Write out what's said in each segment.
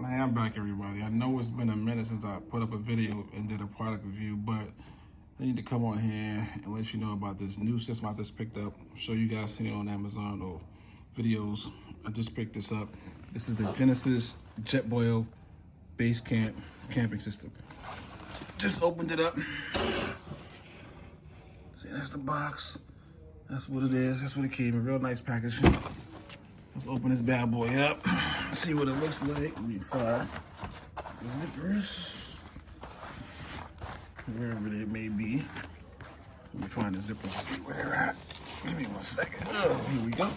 Man, I'm back, everybody. I know it's been a minute since I put up a video and did a product review, but I need to come on here and let you know about this new system I just picked up. I'm sure you guys seen it on Amazon or videos. I just picked this up. This is the Genesis JetBoil Basecamp camping system. Just opened it up. See, that's the box. That's what it is. That's what it came in. Real nice package. Let's open this bad boy up. See what it looks like. Let me fire the zippers. Wherever they may be. Let me find the zippers to see where they're at. Give me 1 second. Oh, here we go.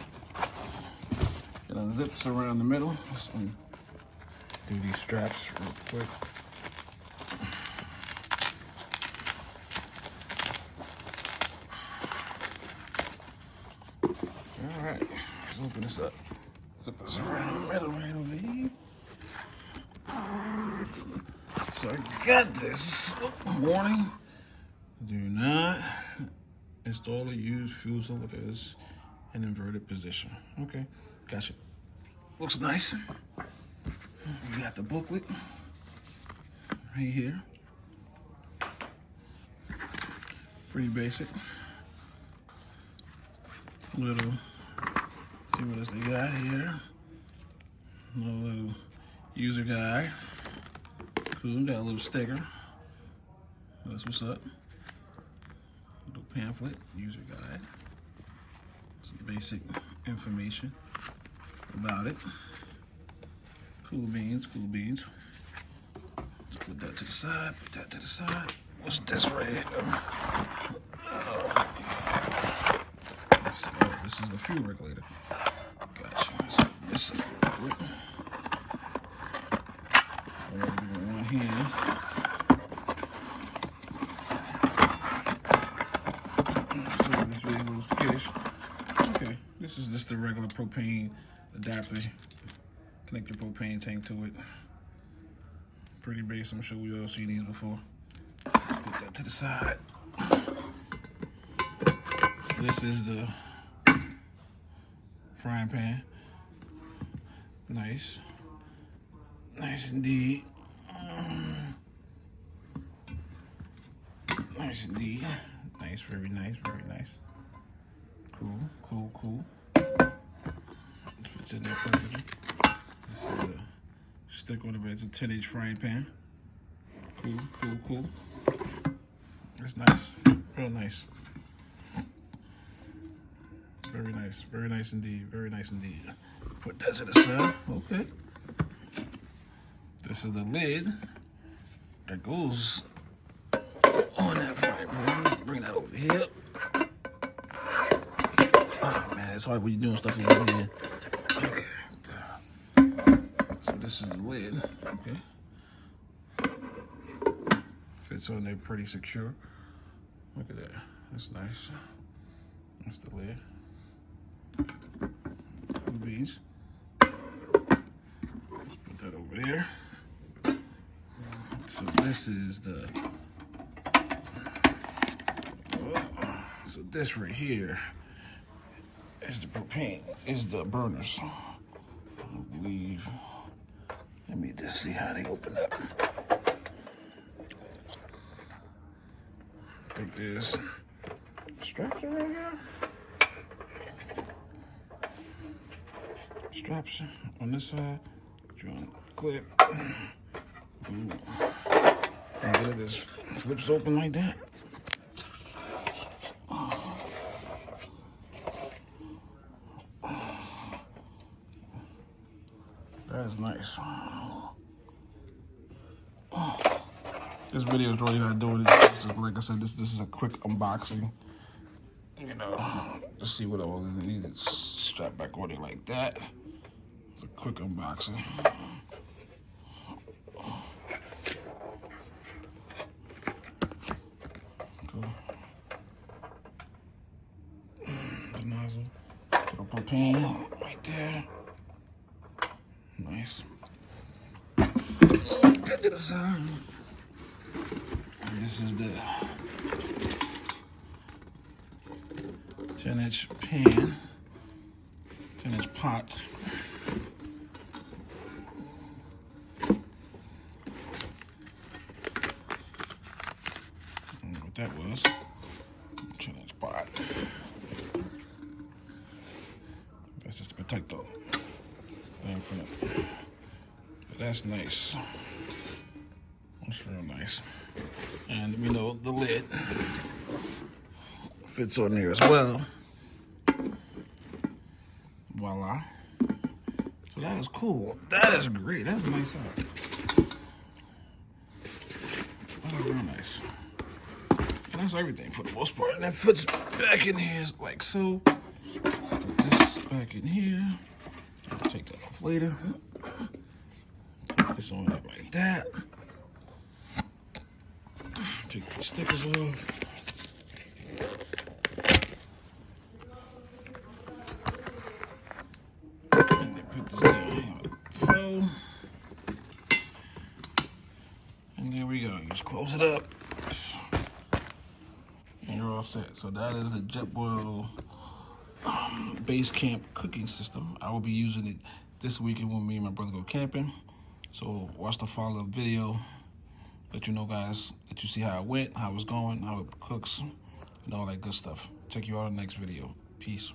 It unzips around the middle. Let's do these straps real quick. All right, let's open this up. Zippers around the middle right over here. So I got this. Warning. Do not install or use fuel cylinders in inverted position. Okay, gotcha. Looks nice. You got the booklet right here. Pretty basic. Little, see what else they got here. Another little user guide. Cool, got a little sticker. That's what's up. Little pamphlet, user guide. Some basic information about it. Cool beans, cool beans. Let's put that to the side, put that to the side. What's this right here? This is the fuel regulator. Gotcha. Let's put this up real quick. I'm gonna do it in one hand. So this really a little skittish. Okay, this is just the regular propane adapter. Connect your propane tank to it. Pretty basic. I'm sure we all seen these before. Put that to the side. This is the frying pan. Nice. Nice indeed. Nice indeed. Nice, very nice, very nice. Cool, cool, cool. Fits in there perfectly. This is a stick on it, but it's a 10-inch frying pan. Cool, cool, cool. That's nice. Real nice. Very nice indeed, very nice indeed. Put that to the side, okay. This is the lid that goes on that frying pan. Let's bring that over here. Oh man, it's hard when you're doing stuff in your hand. Okay. So this is the lid, okay. Fits on there pretty secure. Look at that, that's nice. That's the lid. Beans. Let's put that over there. So this is the. So this right here is the propane. Is the burners. I believe. Let me just see how they open up. I think there's straps around here. Straps on this side, joint clip. And it just flips open like that. That is nice. This video is really not doing it. Just, like I said, this is a quick unboxing. You know, to see what all it needs. It's strapped back on it like that. It's a quick unboxing. Cool. The nozzle. Little propane right there. Nice. Get to the side. This is the 10-inch pan, 10-inch pot. what that was. Change pot. That's just to protect the thing from it. But that's nice. That's real nice. And we know the lid fits on there as well. Voila. So that is cool. That is great. That's a nice size. That is real nice. And that's everything for the most part. And that fits back in here like so. Put this back in here. I'll take that off later. Put this on like that. Take the stickers off. And then put this down like so. And there we go. You just close it up. And you're all set. So that is the JetBoil Basecamp cooking system. I will be using it this weekend when me and my brother go camping. So watch the follow-up video. Let you know, guys, that you see how it went, how it's going, how it cooks, and all that good stuff. Check you out in the next video. Peace.